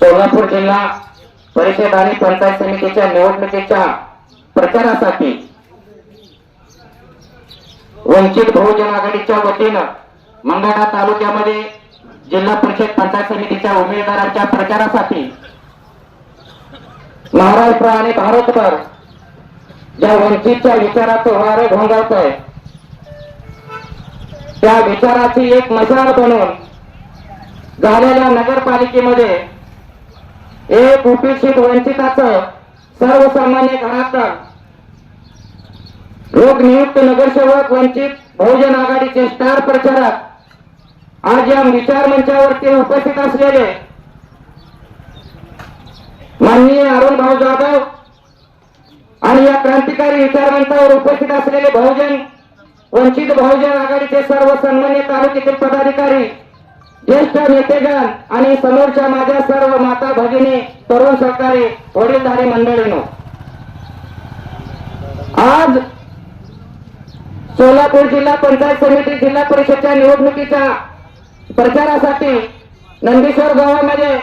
सोलापूर जिल्हा परिषद आणि पंचायत समितीच्या निवडणुकीच्या प्रचारासाठी वंचित बहुजन आघाडीच्या वतीनं मंगळा तालुक्यामध्ये जिल्हा परिषद पंचायत समितीच्या उमेदवारांच्या प्रचारासाठी महाराष्ट्र आणि भारतभर ज्या वंचितच्या विचाराचं वारं घोंगावत आहे त्या विचाराची एक मशाल बनवून झालेल्या नगरपालिकेमध्ये एक उपेक्षित वंचिताचं सर्वसामान्य घरातलं लोकनियुक्त नगरसेवक वंचित बहुजन आघाडीचे स्टार प्रचारक आज या विचार मंचावरती उपस्थित असलेले माननीय अरुण भाऊ जाधव आणि या क्रांतिकारी विचार मंचावर उपस्थित असलेले वंचित बहुजन आघाडीचे सर्व सन्मान्य तालुक्यातील पदाधिकारी ज्येष्ठ नेतेगण आणि समोरच्या माझ्या सर्व माता भगिनी तरुण सहकारी वडीलधारी मंडळींनो, आज सोलापूर जिल्हा पंचायत समिती जिल्हा परिषदच्या निवडणुकीच्या प्रचारासाठी नंदीश्वर गावामध्ये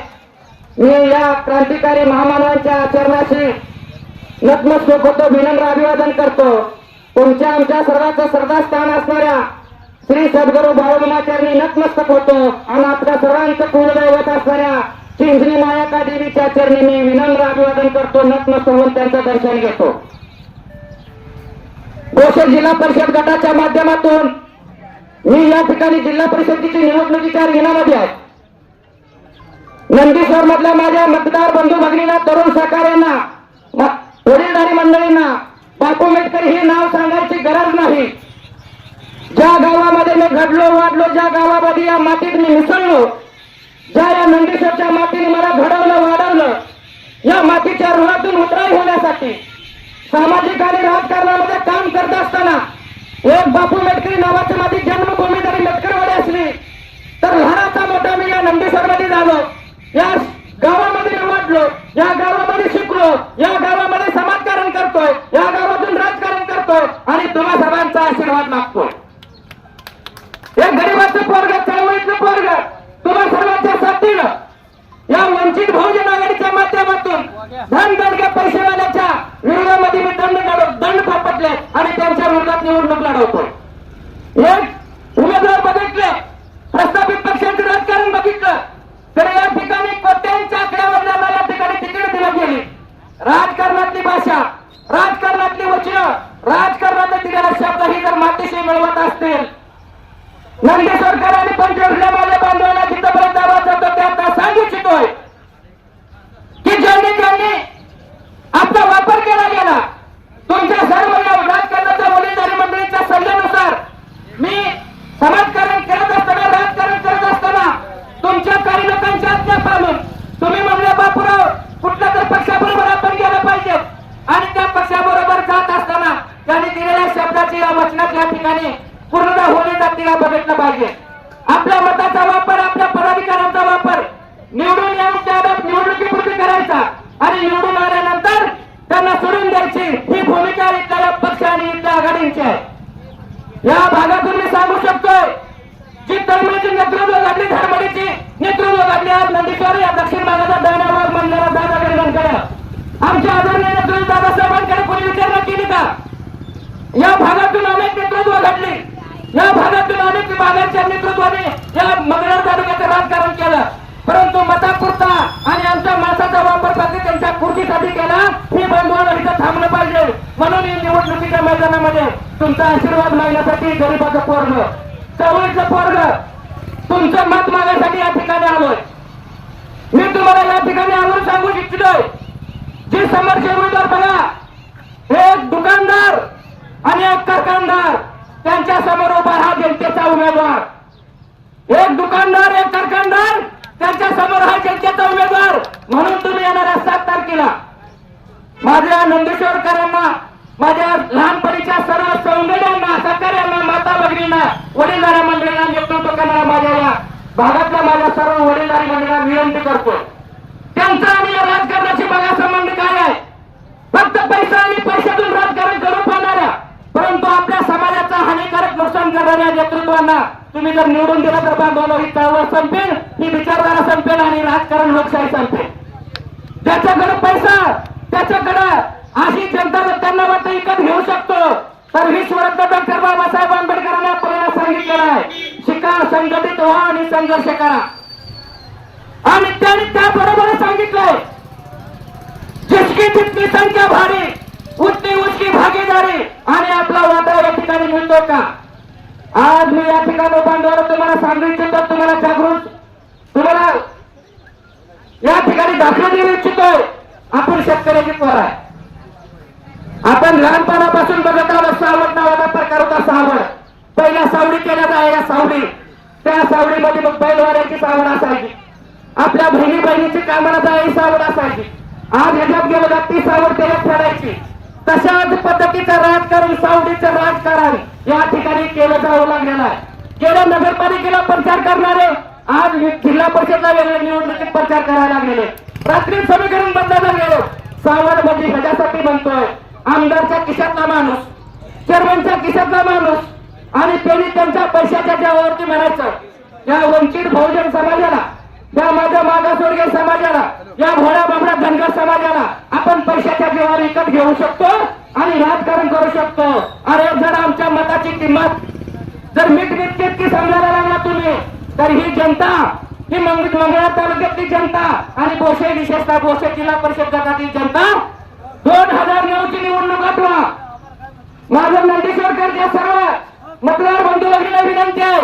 मी या क्रांतिकारी महामानवांच्या आचरणाशी नतमस्तक होतो, विनम्र अभिवादन करतो. तुमच्या आमच्या सर्वांचं श्रद्धास्थान असणाऱ्या श्री सद्गुरू बाळूमामाचरणी नतमस्तक होतो आणि आपल्या सर्वांचं कुलदैवत असणाऱ्या चिंचणी मायाका देवीच्या चरणी मी विनम्र अभिवादन करतो, नतमस्तक होऊन त्यांचं दर्शन घेतो. गोष्ट जिल्हा परिषद गटाच्या माध्यमातून मी या ठिकाणी जिल्हा परिषदेची निवडणुकीच्या रिंगणामध्ये आहे. नंदीश्वर मधल्या माझ्या मतदार बंधू भगिनींना, तरुण सहकार्यांना, वडीलधारी मंडळींना बापू मेटकर हे नाव सांगायची गरज नाही. ज्या गावामध्ये मी घडलो वाढलो, ज्या गावामध्ये या मातीत मी मिसळलो, ज्या या नंदीश्वरच्या मातीने मला घडवलं वाढवलं, या मातीच्या ऋणातून उतराई होण्यासाठी सामाजिक आणि राजकारणामध्ये काम करत असताना एक बापू मेटकरी नावाची माझी जन्मभूमी जरी मेटकरवाडी असली तर लहानाचा मोठा मी या नंदीश्वरमध्ये झालो, या गावामध्ये मी वाढलो, या गावामध्ये शिकलो, या गावामध्ये समाजकारण करतोय, या गावातून राजकारण करतोय आणि तुम्हा सर्वांचा आशीर्वाद मागतोय. एक गरीबाचं पोरग, चळवळीतलं पोरग तुम्हा सर्वांच्या साथीनं या वंचित बहुजन आघाडीच्या माध्यमातून धनदडक्या पैसेवाल्याच्या विरोधामध्ये मी दंड थापटले आणि त्यांच्या विरोधात निवडणूक लढवतोय. एक उमेदवार बघितले, प्रस्थापित पक्षांचं राजकारण बघितलं तर या ठिकाणी कोट्यांच्या आकड्यावरला या ठिकाणी तिकीट दिली गेली. राजकारणातली भाषा, राजकारणातली वचनं, राजकारणात दिलेला शब्द ही जर मातीशी मिळवत असतील, नंदीश्वरकर आणि पंचवर्षीय माझ्या बांधवाला जिथपर्यंत आवाज जातो ते आता सांगू इच्छितोय की ज्यांनी आपला वापर केला गेला तुमच्या सर्व राजकारणाच्या वडीलधारी मंडळीच्या सल्ल्यानुसार मी समाजकारण करत असताना, राजकारण करत असताना तुमच्या काही लोकांच्या आज्ञा पाळून तुम्ही म्हणले बापूराव कुठल्या तर पक्षाबरोबर आपण गेलं पाहिजे आणि त्या पक्षाबरोबर जात असताना त्यांनी दिलेल्या शब्दाची या वचनाच्या ठिकाणी पूर्णता होणे जातीला बघितलं पाहिजे. आपल्या मताचा वापर, आपल्या पदाधिकाऱ्यांचा वापर निवडून येऊन निवडणुकीपुरती करायचा आणि निवडून आल्यानंतर त्यांना सोडून द्यायची ही भूमिका इथल्या पक्ष आणि इथल्या आघाडींची आहे. या भागातून मी सांगू शकतोय जी तळमळीची नेतृत्व घडली, धर्मडीची नेतृत्व घडली आज नंदीश्वर या दक्षिण भागाचा दैनावाग म्हणणारा दादा गरिबांकडे, आमच्या आदरणीय नेतृत्व दादासाहेबांकडे कोणी विचारणा केली का? या भागातून अनेक नेतृत्व घडली, या भागातून अनेक विभागांच्या नेतृत्वाने या मंगळवेढा तालुक्याचं राजकारण केलं, परंतु मतापुरता आणि आमच्या माणसाचा वापर फक्त त्यांच्या खुर्चीसाठी केला. ही बंधुआला इथं थांबलं पाहिजे म्हणून ही निवडणुकीच्या मैदानामध्ये तुमचा आशीर्वाद मागण्यासाठी गरीबाचं पोरग, चवळीचं पोरग तुमचं मत मागण्यासाठी या ठिकाणी आलोय. मी तुम्हाला या ठिकाणी आवडून सांगू इच्छितोय, जे समोरचे उमेदवार बघा, एक दुकानदार आणि एक कारखानदार त्यांच्या समोर उभा हा जनतेचा उमेदवार. एक दुकानदार, एक कारखानदार त्यांच्या समोर हा जनतेचा उमेदवार. म्हणून तुम्ही येणाऱ्या 7 तारखेला माझ्या नंदीश्वरकरांना, माझ्या लहानपणीच्या सर्व सौंदर्यांना, सहकार्यांना, माता भगिनींना, वडीलधारी मंडळींना, नेतृत्व करणाऱ्या माझ्या या भागातल्या माझ्या सर्व वडीलधारी मंडळींना विनंती करतो, त्यांचा आणि या राजकारणाशी बघा संबंध काय आहे. फक्त पैसा आणि पैशातून राजकारण करू पाहणाऱ्या परंतु आपल्या समाजाचा हानिकारक नुकसान करणाऱ्या नेतृत्वांना तुम्ही जर निवडून दिला तर बांधवांना ही चळवळ संपेल. ही विचारधारा संपेल आणि राजकारण लोकशाही संपेल. ज्याच्याकडे पैसा त्याच्याकडे अशी जनता त्यांना वाटतं विकत घेऊ शकतो. तर विश्वरत्न डॉक्टर बाबासाहेब आंबेडकरांनी आपल्याला सांगितलेलं आहे, शिका, संघटित व्हा आणि संघर्ष करा. आणि त्यांनी त्याबरोबर सांगितलंय, जिसकी जितनी संख्या भारी उतनी उसकी भागीदारी. आणि आपला वाटा या ठिकाणी मिळतो का? आज मी या ठिकाणी बांधवाला तुम्हाला सांगू इच्छितो, तुम्हाला जागृत, तुम्हाला या ठिकाणी दाखला देऊ इच्छितोय, आपण शेतकऱ्याची पोर आहे. आपण लहानपणापासून बघत आलो सावड नावाचा प्रकार होता. सावड पहिल्या सावडी केल्या जायच्या, सावडी, त्या सावडीमध्ये मग बैलवाड्याची सावड असायची, आपल्या बहिणी कामाला जायची सावड असायची. आज ह्याच्यात गेलो का ती सावड त्याच्यात फेडायची. तशाच पद्धतीचं राजकारण, सावडीचं राजकारण या ठिकाणी केलं जावं लागलेलं आहे. गेल्या नगरपालिकेला प्रचार करणारे आज जिल्हा परिषदला वेगळ्या निवडणुकीत प्रचार करायला लागलेले, रात्री समीकरण बदलायला लागलेले. सावड म्हणजे ह्याच्यासाठी म्हणतोय, आमदारच्या खिशातला माणूस, चेअरमनच्या खिशातला माणूस, आणि त्यांनी त्यांच्या पैशाच्या जेव्हावरती म्हणायचं, या वंचित बहुजन समाजाला, या माझ्या मागासवर्गीय समाजाला, या भोळ्या बाबड्या धनगर समाजाला आपण पैशाच्या जेव्हावर विकत घेऊ शकतो आणि राजकारण करू शकतो. अरे जर आमच्या मताची किंमत जर मीठ इतकी समजायला लागला तुम्ही, तर ही जनता, ही मंगळा तालुक्यातली जनता आणि बोशे, विशेषतः बोशे जिल्हा परिषद गटातील जनता 2009 ची निवडणूक आठवा. माझं नंदीश्वरकरच्या सर्व मतदार बंधू भगिनीला विनंती आहे,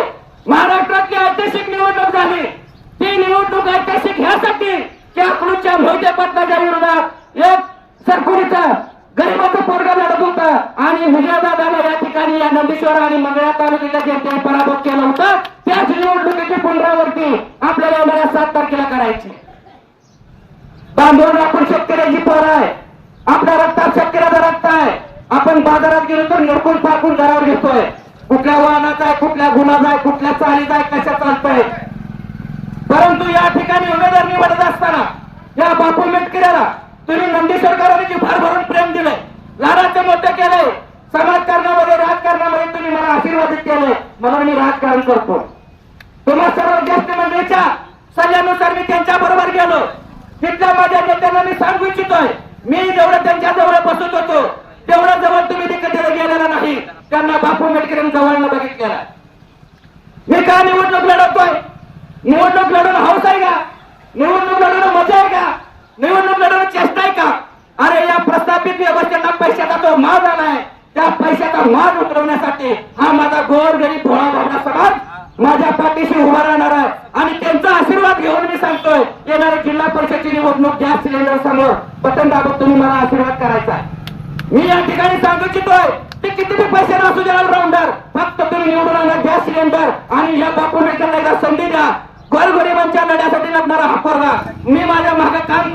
महाराष्ट्रातली ऐतिहासिक निवडणूक झाली. ती निवडणूक ऐतिहासिक ह्यासाठी की अकलूजच्या मोहिते पाटलाच्या विरोधात एक सरकुरीचा गरीबाचा पोरगा लढत होता आणि हुजरादादाला या ठिकाणी या नंदीश्वर आणि मंगळा तालुक्याच्या जनतेने पराभूत केला होता. त्याच निवडणुकीची पुनरावृत्ती आपल्याला येणाऱ्या 7 तारखेला करायची. बांधवून आपण शेतकऱ्याची पोर आहे, आपल्या रक्तात शेतकऱ्याचा रक्त आहे. आपण बाजारात गेलो तर निरकून फाकून दरावर घेतोय, कुठल्या वाहनाचा आहे, कुठल्या गुन्हाचा आहे, कुठल्या चालीचा आहे, कशा चालतंय. परंतु या ठिकाणी उमेदवार निवडत असताना या बापू मेटकऱ्याला तुम्ही नंदीश्वरकरांनी फार भरून प्रेम दिलंय, लहानाचं मोठं केलंय, समाजकारणामध्ये, राजकारणामध्ये तुम्ही मला आशीर्वादित केलंय, म्हणून मी राजकारण करतो. तुम्हा सर्व ज्येष्ठ मंडळीच्या सल्ल्यानुसार मी त्यांच्या बरोबर गेलो. तिथल्या माझ्या नेत्यांना मी सांगू इच्छितोय, मी जेवढं त्यांच्या जवळ बसत होतो तेवढं जवळ तुम्ही तिकडे गेलेला नाही. त्यांना बापू मेटकऱ्यांनी जवळनं बघितलेला. मी का निवडणूक लढवतोय? निवडणूक लढवणं हौस आहे का? निवडणूक लढवणं मजा आहे का? निवडणूक लढवणं चेष्टा आहे का? अरे या प्रस्थापित व्यवस्थेला पैशाचा तो माज आलाय, त्या पैशाचा माज उतरवण्यासाठी हा माझा गोरगरीब भोळा बाबडा समाज माझ्या पाठीशी उभा राहणार आहे. आणि त्यांचा आशीर्वाद घेऊन मी सांगतोय, येणारी जिल्हा परिषदची निवडणूक गॅस सिलेंडर समोर बटन दाबत तुम्ही मला आशीर्वाद करायचा आहे. मी या ठिकाणी सांगू इच्छितोय, ते किती पैसे असू द्या राऊंडर, फक्त तुम्ही निवडून आणा गॅस सिलेंडर आणि या बापू मेटकरला संधी द्या. गोरगरिबांच्या लढ्यासाठी लागणारा हा पोरगा मी माझ्या मागे काम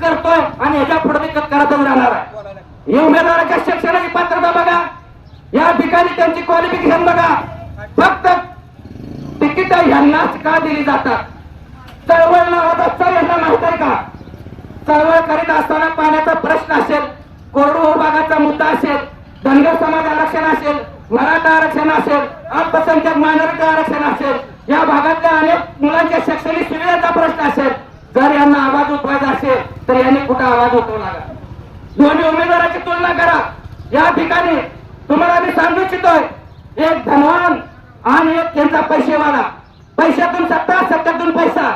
करतोय आणि ह्याच्या पुढे मी करतच राहणार आहे. या उमेदवाराच्या शिक्षणाची पात्रता बघा, या ठिकाणी त्यांची क्वालिफिकेशन बघा. फक्त तिकीट ह्यांनाच का दिली जातात? चळवळ नावाचा चळ यांना माहित आहे का? चळवळ करीत असताना पाण्याचा प्रश्न असेल, कोरडवाहू भागाचा मुद्दा असेल, धनगर समाज आरक्षण असेल, मराठा आरक्षण असेल, अल्पसंख्याक मायनॉरिटी आरक्षण असेल, या भागातल्या अनेक मुलांच्या शैक्षणिक सुविधांचा प्रश्न असेल, जर यांना आवाज उठवायचा असेल तर यांनी कुठं आवाज उठवला का? दोन्ही उमेदवाराची तुलना करा. या ठिकाणी तुम्हाला मी सांगू इच्छितोय, एक धनवान आणि एक त्यांचा पैसेवाला, पैशातून सत्ता, सत्तेतून पैसा,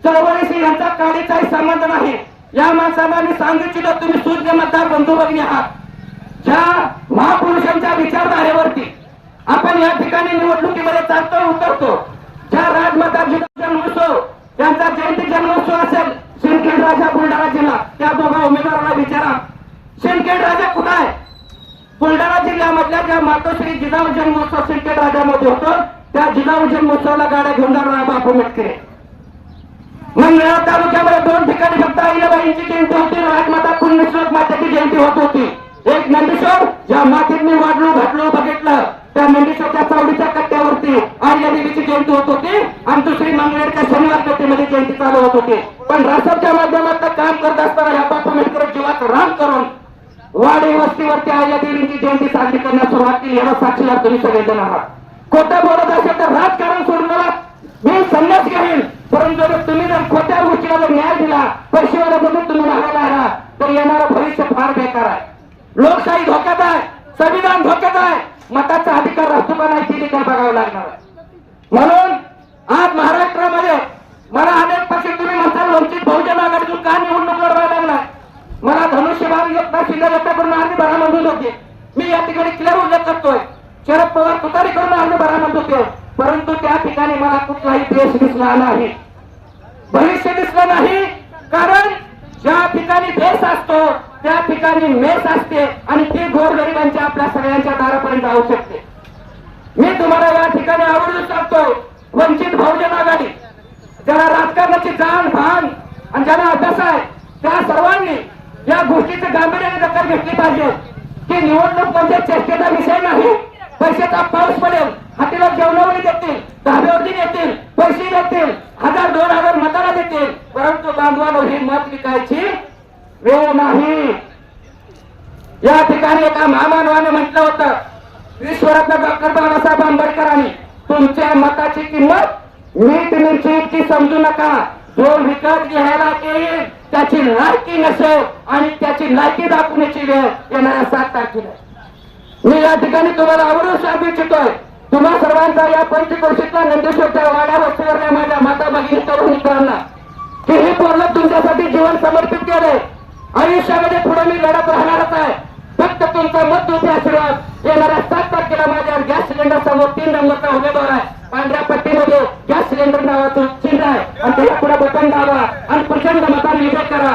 चळवळीशी यांचा काडीचाही संबंध नाही. या माणसाला मी सांगू इच्छितो, तुम्ही सूज्ञ मतदार बंधू भगिनी आहात. ज्या महापुरुषांच्या विचारधारेवरती आपण या ठिकाणी निवडणुकीमध्ये चालतो उतरतो, ज्या राजमाता जन्मोत्सव, त्यांचा जयंती जन्मोत्सव असेल, सिंदखेड राजा बुलढाणा जिल्हा, त्या दोघा उमेदवारांना विचारा, सिंदखेड राजा कुठं आहे? बुलढाणा जिल्ह्यामधल्या ज्या मातोश्री जिजाऊ जन्मोत्सव सिंदखेड राजामध्ये होतो, त्या जिजाऊ जन्मोत्सवाला गाड्या घेऊन जाणार बापू मेटकरे. मंगळा तालुक्यामध्ये 2 ठिकाणी फक्त अहिल्याबाईंची जयंती होती, राजमाता पुण्यश्लोक मातेची जयंती होत होती. एक नंदीश्वर, ज्या मातीत मी वाढलो घातलो बघितलं, त्या नंदीश्वरच्या चावडीच्या कट्ट्यावरती अहिल्यादेवीची जयंती होत होती आणि दुसरी मंगळवेढच्या शनिवार पेठेमध्ये जयंती चालू होत होती. पण रासपच्या माध्यमातून काम करत असताना या बापू मेटकर जीवात राम करून वाडी वस्तीवरती अहिल्यादेवींची जयंती साजरी करण्यास सुरुवात केली. याला साक्षीदार तुम्ही सगळेजण आहात. खोटं बोलत असेल तर राजकारण सोडून मला मी संन्यास घेईन, परंतु जर तुम्ही जर खोट्या गोष्टीला जर न्याय दिला, पैसेवाला म्हणून तुम्ही मागायला आला, तर येणारं भविष्य फार बेकार आहे. लोकशाही धोक्यात आहे, संविधान धोक्यात आहे, मताचा अधिकार राहतो का नाही ते देखील बघावं लागणार आहे. म्हणून आज महाराष्ट्रामध्ये मला अनेक पक्ष तुम्ही म्हणता वंचित बहुजन आघाडीतून का निवडणूक लढवायला लागलाय. मला धनुष्यबाण एकदा शिंदे गटाकडून अर्ज भरा मंजूर होते. मी या ठिकाणी क्लिअर उल्लेख करतोय. शरद पवार तुतारी करून अर्ज भरा म्हणत होते, परंतु त्या ठिकाणी मला कुठलाही देश दिसला नाही, भविष्य दिसलं नाही. कारण ज्या ठिकाणी देश असतो त्या ठिकाणी मेस असते आणि ती गोरगरिबांच्या आपल्या सगळ्यांच्या दारापर्यंत जाऊ शकते. मी तुम्हाला या ठिकाणी आवर्जून सांगतो, वंचित बहुजन आघाडी ज्याला राजकारणाची जाण भान आणि ज्याला अभ्यास आहे त्या सर्वांनी या गोष्टीचं गांभीर्याने दखल घेतली पाहिजे की निवडणूक म्हणजे चर्चेचा विषय नाही. पैशाचा पाऊस पडेल, हातीला जेवणावणी देतील, धाब्यावरती देतील, पैसे देतील, 1000-2000 मताला देतील, परंतु बांधवांनो ही मत विकायची वेळ नाही. या ठिकाणी एका महामानवाने म्हटलं होतं, विश्वरत्न डॉक्टर बाबासाहेब आंबेडकरांनी, तुमच्या मताची किंमत मीठ मिरची इतकी समजू नका. जो विकत घ्यायला येईल त्याची लायकी नसेल आणि त्याची लायकी दाखवण्याची वेळ येणाऱ्या 7 तारखेला. मी या ठिकाणी तुम्हाला आवर्जून सांगू इच्छितोय, तुम्हा सर्वांचा या पंचक्रोशीतल्या नंदेश्वरच्या वाड्या वस्तीवरल्या माझ्या माता भगिनी तरुण मित्रांना की हे पोरलं तुमच्यासाठी जीवन समर्पित केलंय. आयुष्यामध्ये पुढे मी लढत राहणारच आहे. फक्त तुमचा मत तुमचे आशीर्वाद. येणाऱ्या 7 तारखेला माझ्या गॅस सिलेंडर समोर 3 नंबरचा उमेदवार आहे. पांढऱ्या पट्टीमध्ये गॅस सिलेंडर नावाचं चिन्ह आहे आणि त्याला पुढे बटन दाबा आणि प्रचंड मताने विजय करा.